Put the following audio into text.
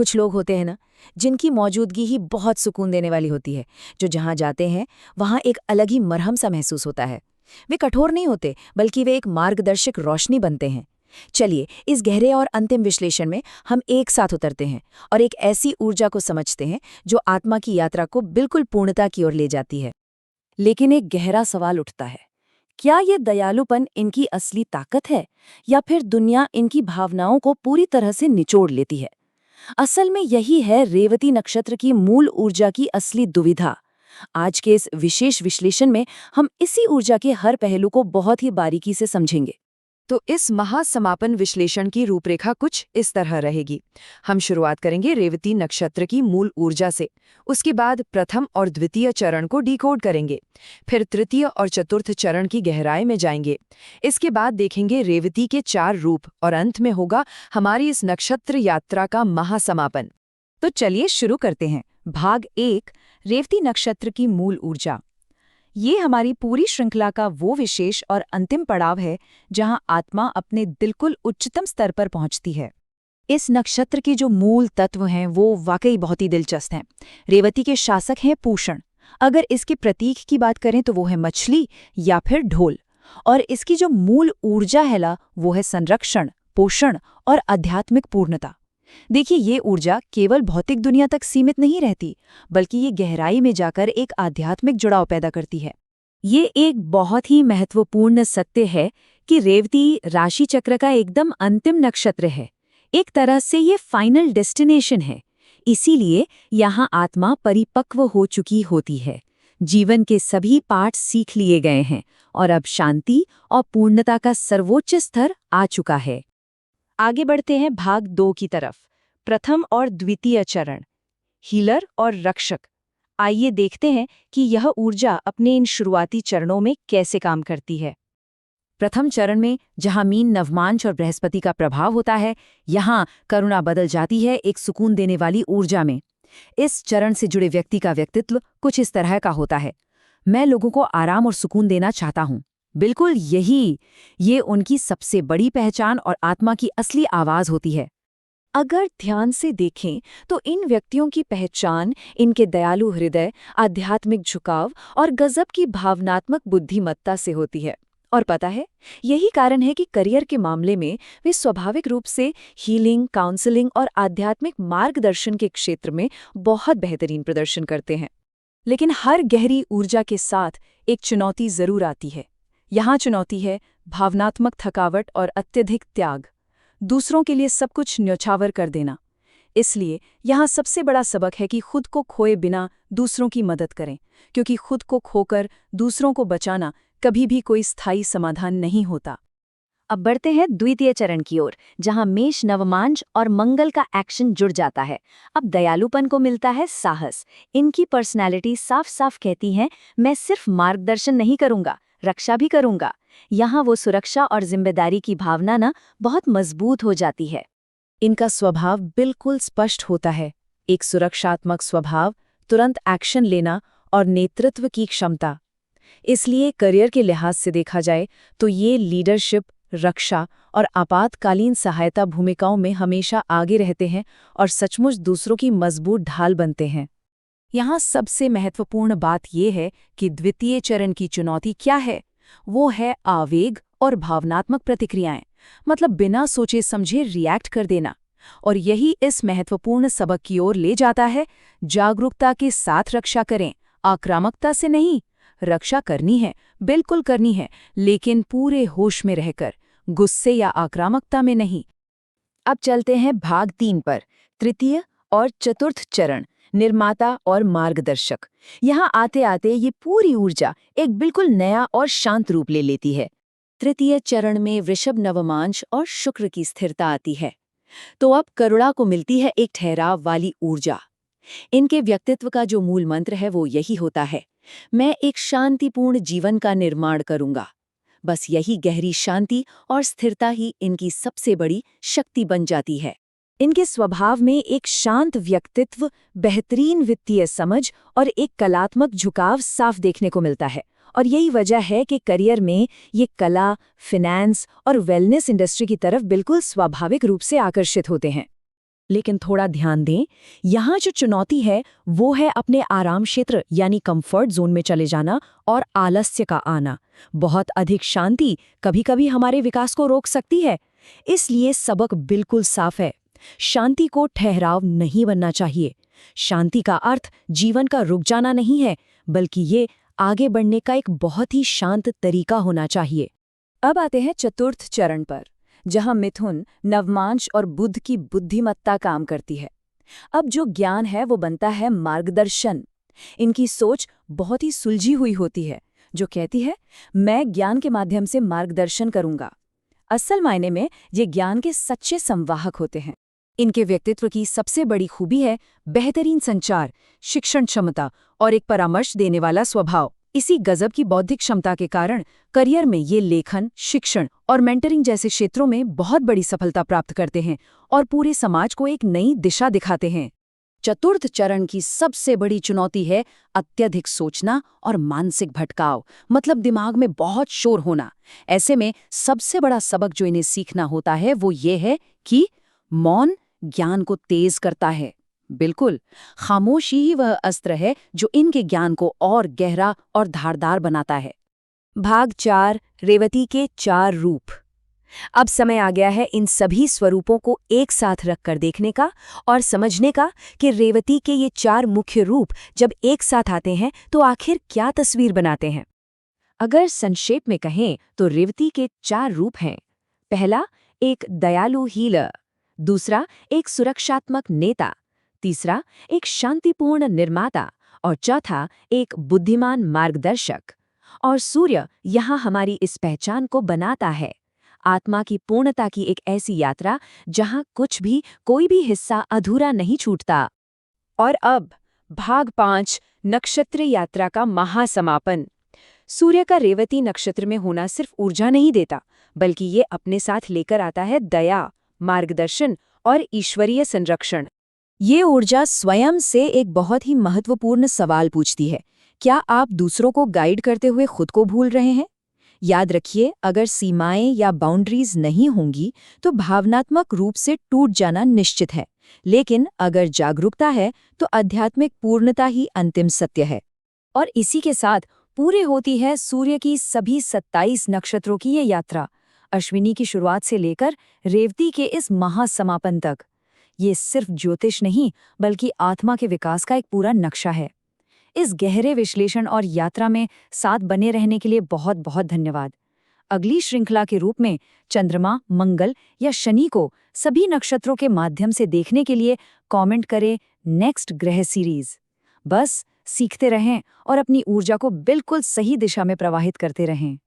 कुछ लोग होते हैं ना, जिनकी मौजूदगी ही बहुत सुकून देने वाली होती है, जो जहाँ जाते हैं वहाँ एक अलग ही मरहम सा महसूस होता है। वे कठोर नहीं होते, बल्कि वे एक मार्गदर्शक रोशनी बनते हैं। चलिए, इस गहरे और अंतिम विश्लेषण में हम एक साथ उतरते हैं और एक ऐसी ऊर्जा को समझते हैं जो आत्मा की यात्रा को बिल्कुल पूर्णता की ओर ले जाती है। लेकिन एक गहरा सवाल उठता है, क्या ये दयालुपन इनकी असली ताकत है, या फिर दुनिया इनकी भावनाओं को पूरी तरह से निचोड़ लेती है? असल में यही है रेवती नक्षत्र की मूल ऊर्जा की असली दुविधा। आज के इस विशेष विश्लेषण में हम इसी ऊर्जा के हर पहलू को बहुत ही बारीकी से समझेंगे। तो इस महासमापन विश्लेषण की रूपरेखा कुछ इस तरह रहेगी। हम शुरुआत करेंगे रेवती नक्षत्र की मूल ऊर्जा से, उसके बाद प्रथम और द्वितीय चरण को डिकोड करेंगे, फिर तृतीय और चतुर्थ चरण की गहराई में जाएंगे। इसके बाद देखेंगे रेवती के 4 रूप और अंत में होगा हमारी इस नक्षत्र यात्रा का महासमापन। तो चलिए शुरू करते हैं। भाग 1, रेवती नक्षत्र की मूल ऊर्जा। ये हमारी पूरी श्रृंखला का वो विशेष और अंतिम पड़ाव है जहां आत्मा अपने बिल्कुल उच्चतम स्तर पर पहुंचती है। इस नक्षत्र के जो मूल तत्व हैं वो वाकई बहुत ही दिलचस्प हैं। रेवती के शासक हैं पूषण। अगर इसके प्रतीक की बात करें तो वो है मछली या फिर ढोल। और इसकी जो मूल ऊर्जा है वो है संरक्षण, पोषण और आध्यात्मिक पूर्णता। देखिए, ये ऊर्जा केवल भौतिक दुनिया तक सीमित नहीं रहती, बल्कि ये गहराई में जाकर एक आध्यात्मिक जुड़ाव पैदा करती है। ये एक बहुत ही महत्वपूर्ण सत्य है कि रेवती राशि चक्र का एकदम अंतिम नक्षत्र है। एक तरह से ये फाइनल डेस्टिनेशन है। इसीलिए यहाँ आत्मा परिपक्व हो चुकी होती है। जीवन के सभी पाठ सीख लिए गए हैं और अब शांति और पूर्णता का सर्वोच्च स्तर आ चुका है। आगे बढ़ते हैं भाग 2 की तरफ। प्रथम और द्वितीय चरण, हीलर और रक्षक। आइए देखते हैं कि यह ऊर्जा अपने इन शुरुआती चरणों में कैसे काम करती है। प्रथम चरण में जहां मीन, नवमांश और बृहस्पति का प्रभाव होता है, यहां करुणा बदल जाती है एक सुकून देने वाली ऊर्जा में। इस चरण से जुड़े व्यक्ति का व्यक्तित्व कुछ इस तरह का होता है। मैं लोगों को आराम और सुकून देना चाहता हूं। बिल्कुल ये उनकी सबसे बड़ी पहचान और आत्मा की असली आवाज होती है। अगर ध्यान से देखें तो इन व्यक्तियों की पहचान इनके दयालु हृदय, आध्यात्मिक झुकाव और गजब की भावनात्मक बुद्धिमत्ता से होती है। और पता है, यही कारण है कि करियर के मामले में वे स्वाभाविक रूप से हीलिंग, काउंसलिंग और आध्यात्मिक मार्गदर्शन के क्षेत्र में बहुत बेहतरीन प्रदर्शन करते हैं। लेकिन हर गहरी ऊर्जा के साथ एक चुनौती जरूर आती है। यहाँ चुनौती है भावनात्मक थकावट और अत्यधिक त्याग, दूसरों के लिए सब कुछ न्यौछावर कर देना। इसलिए यहाँ सबसे बड़ा सबक है कि खुद को खोए बिना दूसरों की मदद करें, क्योंकि खुद को खोकर दूसरों को बचाना कभी भी कोई स्थायी समाधान नहीं होता। अब बढ़ते हैं द्वितीय चरण की ओर, जहां मेष, नवमांश और मंगल का एक्शन जुड़ जाता है। अब दयालुपन को मिलता है साहस। इनकी पर्सनैलिटी साफ साफ कहती है, मैं सिर्फ मार्गदर्शन नहीं करूंगा, रक्षा भी करूंगा। यहाँ वो सुरक्षा और जिम्मेदारी की भावना बहुत मजबूत हो जाती है। इनका स्वभाव बिल्कुल स्पष्ट होता है, एक सुरक्षात्मक स्वभाव, तुरंत एक्शन लेना और नेतृत्व की क्षमता। इसलिए करियर के लिहाज से देखा जाए तो ये लीडरशिप, रक्षा और आपातकालीन सहायता भूमिकाओं में हमेशा आगे रहते हैं और सचमुच दूसरों की मजबूत ढाल बनते हैं। यहाँ सबसे महत्वपूर्ण बात यह है कि द्वितीय चरण की चुनौती क्या है? वो है आवेग और भावनात्मक प्रतिक्रियाएं, मतलब बिना सोचे समझे रिएक्ट कर देना। और यही इस महत्वपूर्ण सबक की ओर ले जाता है। जागरूकता के साथ रक्षा करें, आक्रामकता से नहीं। रक्षा करनी है, बिल्कुल करनी है, लेकिन पूरे होश में रहकर, गुस्से या आक्रामकता में नहीं। अब चलते हैं भाग 3 पर, तृतीय और चतुर्थ चरण, निर्माता और मार्गदर्शक। यहाँ आते आते ये पूरी ऊर्जा एक बिल्कुल नया और शांत रूप ले लेती है। तृतीय चरण में वृषभ, नवमांश और शुक्र की स्थिरता आती है। तो अब करुणा को मिलती है एक ठहराव वाली ऊर्जा। इनके व्यक्तित्व का जो मूल मंत्र है वो यही होता है, मैं एक शांतिपूर्ण जीवन का निर्माण करूंगा। बस यही गहरी शांति और स्थिरता ही इनकी सबसे बड़ी शक्ति बन जाती है। इनके स्वभाव में एक शांत व्यक्तित्व, बेहतरीन वित्तीय समझ और एक कलात्मक झुकाव साफ देखने को मिलता है। और यही वजह है कि करियर में ये कला, फिनेंस और वेलनेस इंडस्ट्री की तरफ बिल्कुल स्वाभाविक रूप से आकर्षित होते हैं। लेकिन थोड़ा ध्यान दें, यहाँ जो चुनौती है वो है अपने आराम क्षेत्र यानी कंफर्ट जोन में चले जाना और आलस्य का आना। बहुत अधिक शांति कभी-कभी हमारे विकास को रोक सकती है। इसलिए सबक बिल्कुल साफ है, शांति को ठहराव नहीं बनना चाहिए। शांति का अर्थ जीवन का रुक जाना नहीं है, बल्कि ये आगे बढ़ने का एक बहुत ही शांत तरीका होना चाहिए। अब आते हैं चतुर्थ चरण पर, जहां मिथुन, नवमांश और बुध की बुद्धिमत्ता काम करती है। अब जो ज्ञान है वो बनता है मार्गदर्शन। इनकी सोच बहुत ही सुलझी हुई होती है, जो कहती है मैं ज्ञान के माध्यम से मार्गदर्शन करूंगा। असल मायने में ये ज्ञान के सच्चे संवाहक होते हैं। इनके व्यक्तित्व की सबसे बड़ी खूबी है बेहतरीन संचार, शिक्षण क्षमता और एक परामर्श देने वाला स्वभाव। इसी गजब की बौद्धिक क्षमता के कारण करियर में ये लेखन, शिक्षण और मेंटरिंग जैसे क्षेत्रों में बहुत बड़ी सफलता प्राप्त करते हैं और पूरे समाज को एक नई दिशा दिखाते हैं। चतुर्थ चरण की सबसे बड़ी चुनौती है अत्यधिक सोचना और मानसिक भटकाव, मतलब दिमाग में बहुत शोर होना। ऐसे में सबसे बड़ा सबक जो इन्हें सीखना होता है वो ये है कि मौन ज्ञान को तेज करता है। बिल्कुल, खामोशी ही वह अस्त्र है जो इनके ज्ञान को और गहरा और धारदार बनाता है। भाग 4, रेवती के 4 रूप। अब समय आ गया है इन सभी स्वरूपों को एक साथ रखकर देखने का और समझने का कि रेवती के ये 4 मुख्य रूप जब एक साथ आते हैं तो आखिर क्या तस्वीर बनाते हैं। अगर संक्षेप में कहें तो रेवती के 4 रूप हैं। पहला, एक दयालु हीलर। दूसरा, एक सुरक्षात्मक नेता। तीसरा, एक शांतिपूर्ण निर्माता। और चौथा, एक बुद्धिमान मार्गदर्शक। और सूर्य यहाँ हमारी इस पहचान को बनाता है, आत्मा की पूर्णता की एक ऐसी यात्रा जहाँ कोई भी हिस्सा अधूरा नहीं छूटता। और अब भाग 5, नक्षत्र यात्रा का महासमापन। सूर्य का रेवती नक्षत्र में होना सिर्फ ऊर्जा नहीं देता, बल्कि ये अपने साथ लेकर आता है दया, मार्गदर्शन और ईश्वरीय संरक्षण। ये ऊर्जा स्वयं से एक बहुत ही महत्वपूर्ण सवाल पूछती है, क्या आप दूसरों को गाइड करते हुए खुद को भूल रहे हैं? याद रखिए, अगर सीमाएं या बाउंड्रीज नहीं होंगी तो भावनात्मक रूप से टूट जाना निश्चित है, लेकिन अगर जागरूकता है तो आध्यात्मिक पूर्णता ही अंतिम सत्य है। और इसी के साथ पूरी होती है सूर्य की सभी 27 नक्षत्रों की ये यात्रा, अश्विनी की शुरुआत से लेकर रेवती के इस महासमापन तक। ये सिर्फ ज्योतिष नहीं, बल्कि आत्मा के विकास का एक पूरा नक्शा है। इस गहरे विश्लेषण और यात्रा में साथ बने रहने के लिए बहुत बहुत धन्यवाद। अगली श्रृंखला के रूप में चंद्रमा, मंगल या शनि को सभी नक्षत्रों के माध्यम से देखने के लिए कमेंट करें नेक्स्ट ग्रह सीरीज। बस सीखते रहें और अपनी ऊर्जा को बिल्कुल सही दिशा में प्रवाहित करते रहें।